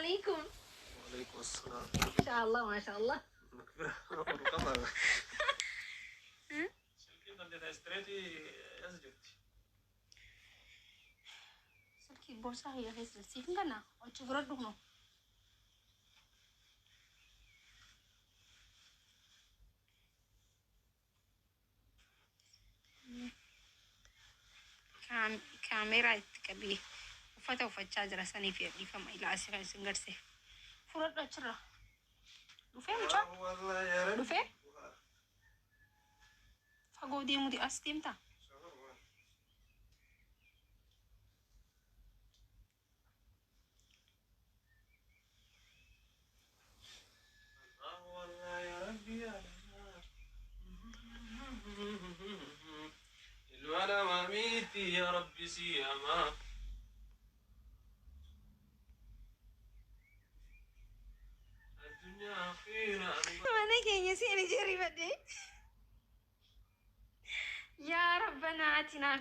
عليكم. وعليكم السلام. ما شاء الله ما شاء الله. سلكي بورصة هي غير سيفن كنا وتشوف ردهم. كاميرا تكبي وفتو فتشاجر سني في اللي فما إلى أسفل سنجرسي فرد أشرا لفين مشا لفين فقودي مودي أستيمتا الولا ماميتي يا ربي سيما الدنيا خيرا أنا كي يسيني جري بدي يا ربنا آتنا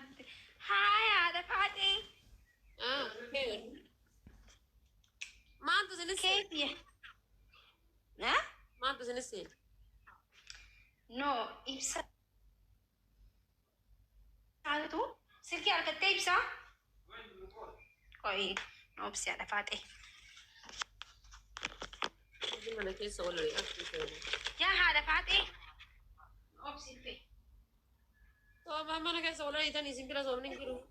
هاي هذا فاتي خير ما أنت زنسي كيف يا ها ما أنت زنسي نو إبسا هذا تو سلكي على كتيب صح كوي نو بس على فاتي أنا كيس ولا رياكت يا هذا فاتي نو بس فيه طب ما أنا كيس ولا رياكت تاني سيمبلا زومني كيلو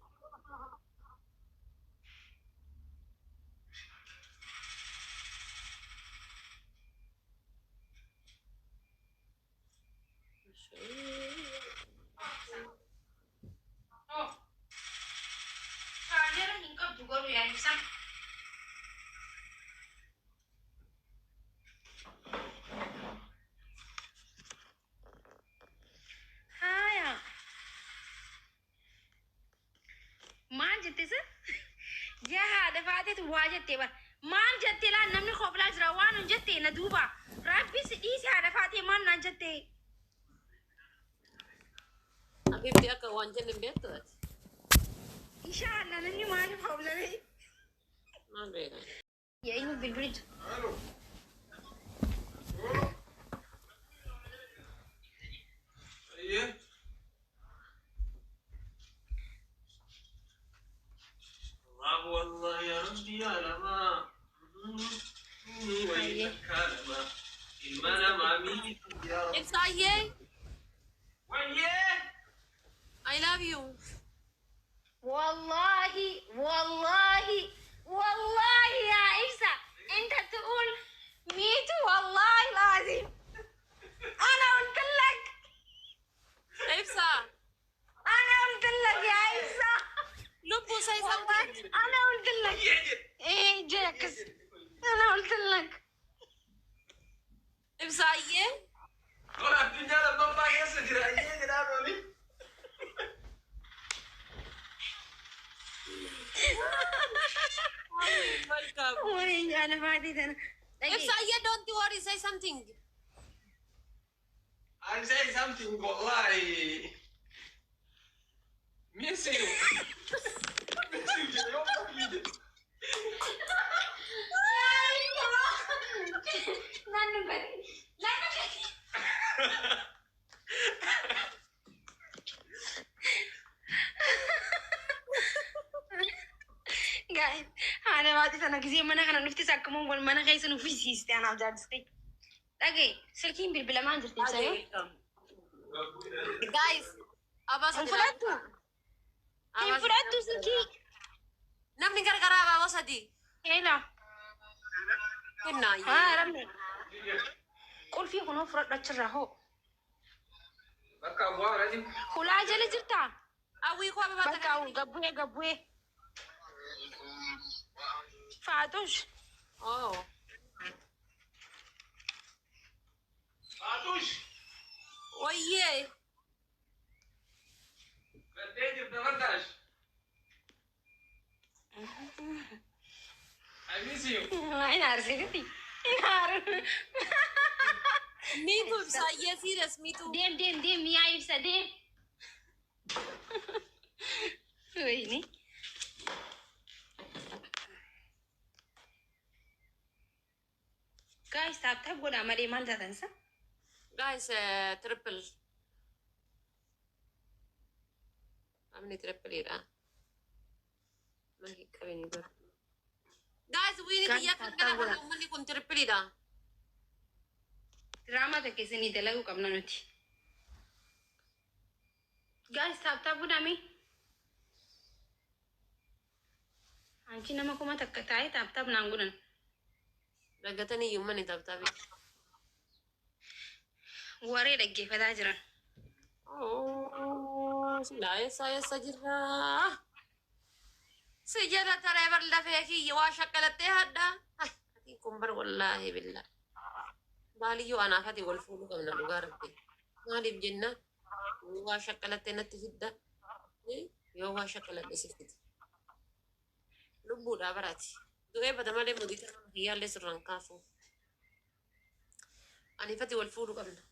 يا هذا فاتت واجد تبى ما نجتي لا نمني خبلا جروان نجتي ندوبا ربي سديس هذا فاتي ما نجتي حبيبتي أكا وانجل البيت إن شاء الله نمني ما أعرف خبلا لي ما بينا يا إنه بالبريد ايه الله والله يا ربي يا لما وينك كلمة المنام عميد يا رب It's Aye ويه I love you والله والله والله يا عيسى أنت تقول ميتو والله لازم أنا قلت لك إبسا أنا قلت لك يا عيسى لبو say والله something أنا قلت لك إيه جاكس أنا قلت لك إبسا Aye ولا الدنيا لما باقي يسجل ايه كده روني welcome وين أنا ما أدري أنا إبسا Aye don't worry say something I say something والله miss you miss you يوم ما نانو بدي نانو بدي guys أنا ما أدري أنا كذي ما أنا نفتي ساكمون ولا ما أنا خايسة نفسي أنا جالستي لقي سلكين بالبلا ما نجرتي سايو guys أبا انفلاتو انفلاتو سلكي نمني gara-gara apa sadi هلا كنا ها رمي قول فيه هنا فرق رتشرا هو بكا ابوها لازم هلا جل جرتا awi ko apa بكا قبوه فاتوش oh فاتوش oye بديت بتفردش I miss you ما أنا أرسلتي me too sa yes serious me too ديم يا يوسف ديم ويني Guys, tap godha malee maal taatan sa? Guys, triple. Amni triple ira. Magi kabini dur. Guys, we need Guys, ya tap kan godha. kan umni kun triple ira. Drama ta keessanii dalaguu qabna nuti. Guys, tap godha mee? Anchi nama kuma takka taa'ee tap naan godhan. Ragatani yumani tabtabi. Waree dhaggeeffataa jiran. Oh, saya sajira. Sejara tarabar lafeki yawa shakalate hadda. Ati kumbar wallahi billah. Bali yo ana fati wal fulu kamna lugarabbi. Malib jenna. Yawa shakalate natti hidda. Yawa shakalate sifti. Lubbu da barati. Du'e badamale mudita hiyalle sirran kafu. Ani fati wal fulu kamna.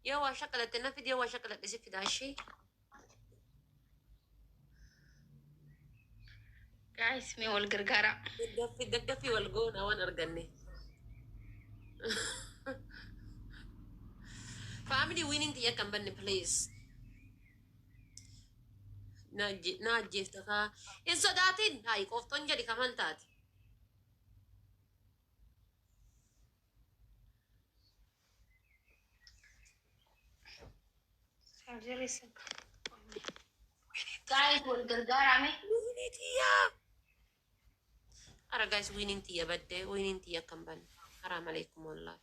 يوا شكلت النفد يوا شكلت لسفد هالشي Guys, mee wal gargaara. دقفي والقونا وانا ارقني family winning تيا كم بني please ناجي افتخا الصداتين هاي قفتون جدي كمان تاتي Guys, wal gargaara mee? winning تيا أرا guys winning تيا بدي winning تيا كم بني حرام عليكم والله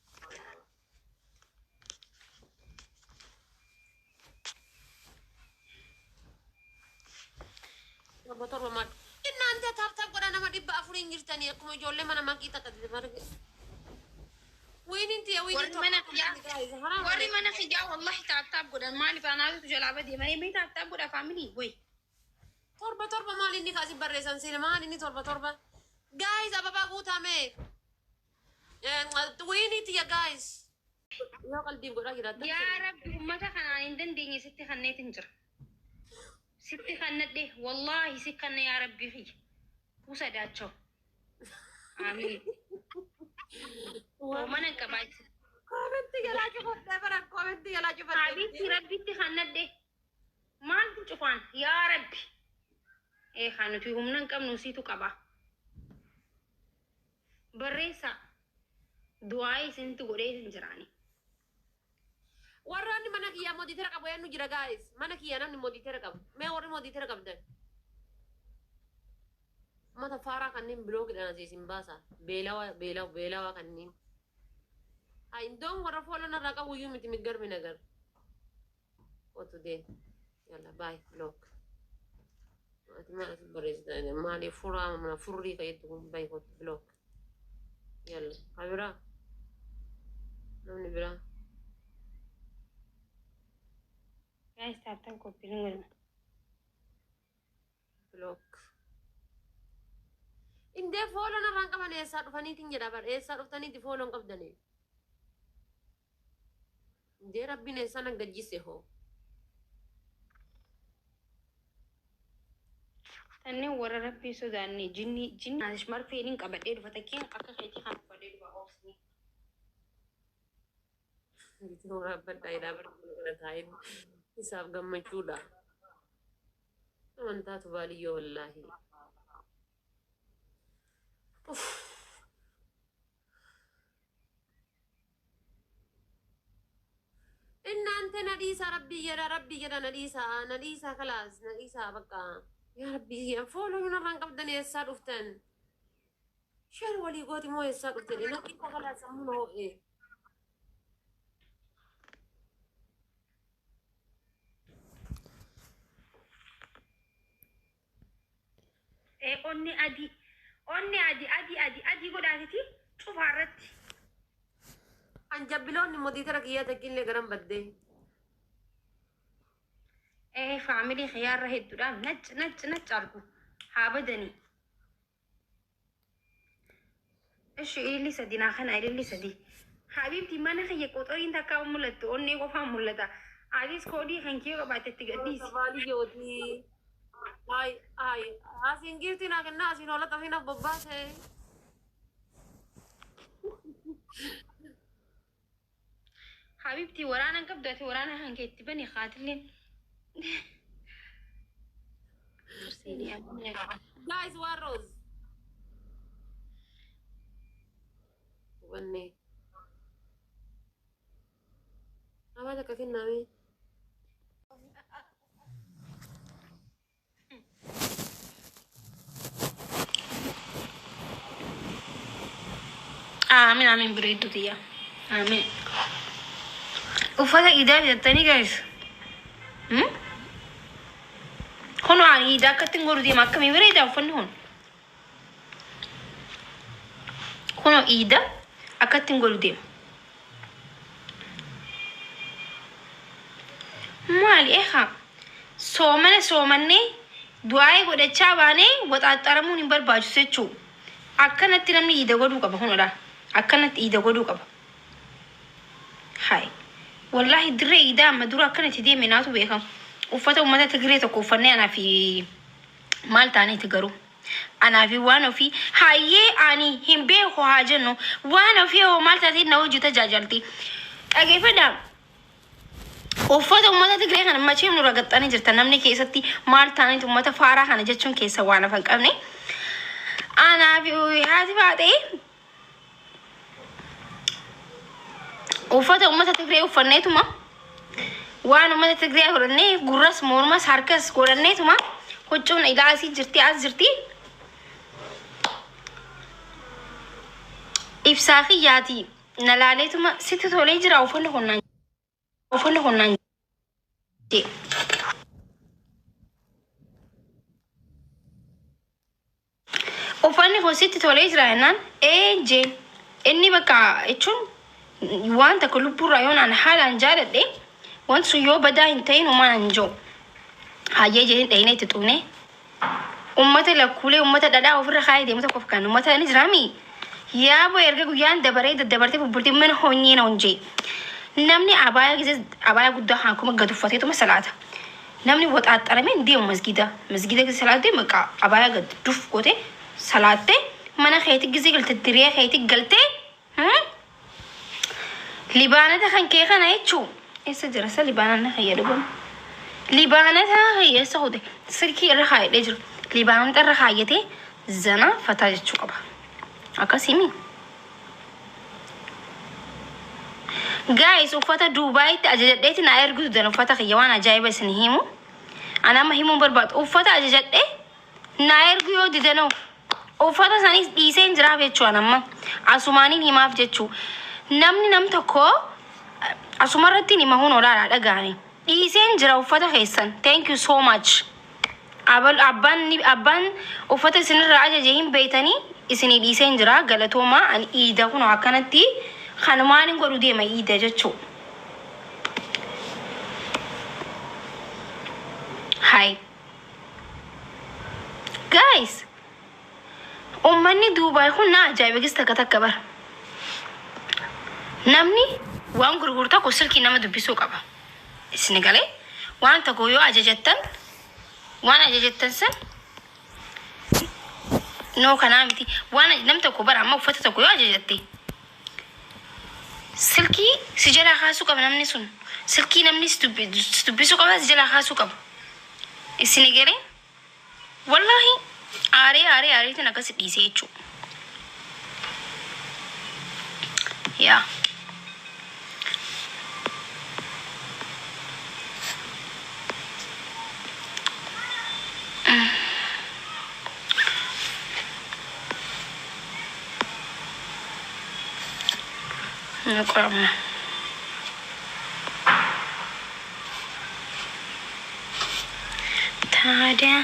torba mat innante tap goda nama dibba afuri ngirtani kuma jolle mana makita kadde marge winin warri mana xijaa wallahi tap godhan maaliif anaatu jalaa badee malee mee tap godha family way torba mali inni kasi barresan sine mali inni torba guys ababa gutame winin tiya guys yo qalbi goda girata yaa rabbi ummata kanaan hin dandeenye sitti kanneetin jira sitti kannadhe wallahi si kanne yaa rabbi xiyya kuusa daachoo amiin mana qabaati commenti yala jufadde bara commenti yala jufadde habiibti rabbitti kannadhe maaltu cufaan yaa rabbi kanuti humna hin qabnu siitu qaba barreessa du'aa isintu godhee isin jiraani warrani mana kiya moditera qabu yanu jira guys mana kiya namni moditera qabu me warri moditera qabdan mata fara kannin blog dana jesin basa belawa kannin ay ndong warra fola na raka wuyu miti migar minagar what today yalla bye blog atma baris dana mali fura mana furri kaytu bye what blog yalla kabira namni bira guys tap copying wala blog inde follow na ranka man esa dufani tinjira bar esa duftani ti follow qabdani inde rabbine esa na gajjise ho tanne warra rabbi sodaanne jinni anish marfeelin qabadhee dhufa takkeen akka keetii kan qabadhee dhufa oofsni gitu rabbada ida bar tayin hisab gammachuudha amantaatu baaliyo wallahi እናንተ ነዲሳ ረቢ የዳ ነዲሳ ከላስ ነዲሳ በቃ ያ ረቢ ፎሎ ዩነራን ቀብደን የሳ ዱፍተን ሸር ወሊ ጎቲ ሞ የሳ ዱፍተን ነዲሳ ከላስ ሙኖ onni adi godhaatiti cufaarratti anjabbiloonni moditara kiyya takkillee garan badde faamilii xiyyaarra hedduudhaan nac argu haa badanii ishi ililli sadi naa kana ililli sadi habiibti mana kiyya qoxoriin takkaa mul'attu onnee qofaan mul'ata adis koodii kan kiyya qabaatetti gadhiisi baaliyooti هاي أسين جيتي ناقنا أسين ولا تفينا بباس هي حبيبتي ورانا قبضتي ورانا هنكت بني قاتلين. guys واروز وني هذا كثير نامي آمين آمين بريدو ديا آمين. وفتا إيدا جتني جايز هونو عن إيدا كتنقول دي ما كمي بريدا وفن هونو إيدا أكتنقول دي مالي إخا soomane du'aa'ee godhachaa baanee waxaaxaramuun hin barbaachisu jechuudha. Akkanatti namni iida godhuu qaba hunadha. Akkanatti iida godhuu qaba. Hai. Wallahi dirree iidaa amma dura akkanatti deeme naatu beekama. Uffata uummata Tigree tokko uffannee anaa fi maal taaneeti garuu. Anaa fi waan ofii hayyee ani hin beeku haa jennu waan ofii hoo maal taateen na hojii tajaajalti. Dhageeffadhaa. Uffata uummata Tigree kana machee nurra gaxxanii jirta namni keessatti maal taaneeti uummata faaraa kana jechuun keessa waan afan qabne. Anaa fi haati baatee uffata uummata Tigree uffanneetuma waan uummata Tigree godhannee gurras mormas harkas godhanneetuma huccuun ilaa asii jirti as jirti. Ibsaa kiyyaati na laaleetuma sitti tolee jira uffanni kunnaan jee. Uffanni kun sitti tolee jira jennaan jee inni bakka jechuun waan takka lubbuurraa yoo naan haalaan jaaladhe wanti sun yoo badaa hin ta'in uumaan hin jiru. Hayyee jedhin dhahina itti xuune uummata lakkuulee uummata dhadhaa ofirra kaayee deemu tokkoof kan uummata inni jiraami. Yaaboo erga guyyaan dabartee bubbultee mana honyee na honjee. Namni abaayaa guddaa haan kuma gad uffateetuma salaata. Namni waxaaxaramee deemu masgida keessa salaattee maqaa abaayaa gad duf gootee salaattee mana keetii gisee galtee diree keetii galtee libaanata kan kee kana jechuun eessa jira isa libaanaan fayyadu kun libaanata hiyyeessa hote sirkii irra kaayedhee jiru libaanota irra kaayyatee zana fataa jechuu qaba akkasimi. Guys uffata Duubaayitti ajajadheeti na ergitu dan uffata kiyya waan ajaa'iba isin himu ana amma himuun barbaadu uffata ajajadhee na ergu yoo didanoo uffata isaaniis dhiiseen jiraaf jechuudha amma asumaaniin himaaf jechuu namni nam tokko asumarratti nima hun olaadhaa dhagaani dhiiseen jira uffata keessan. Thank you so much. Abbaan uffata isinirraa ajajee hin beeytanii isinii dhiiseen jira galatoomaa ani iida kun akkanatti kanumaan hin godhu deema iida jechuu. Hi guys ummanni Duubaay kun na ajaa'iba gis takka bara. Namni waan gurgurtaa ko silkii nama dubbisuu qaba. Isin galee waan tokko yoo ajajattan waan ajajattan san no kanaa miti waan nam tokko bara amma uffata tokko yoo ajajatte silkii si jalaa kaasuu qaba namni sun silkii namni si dubbisuu qaba si jalaa kaasuu qaba. Isin galee wallahi aareetiin akkas dhiisee jechuu. Yaa Nggak ada.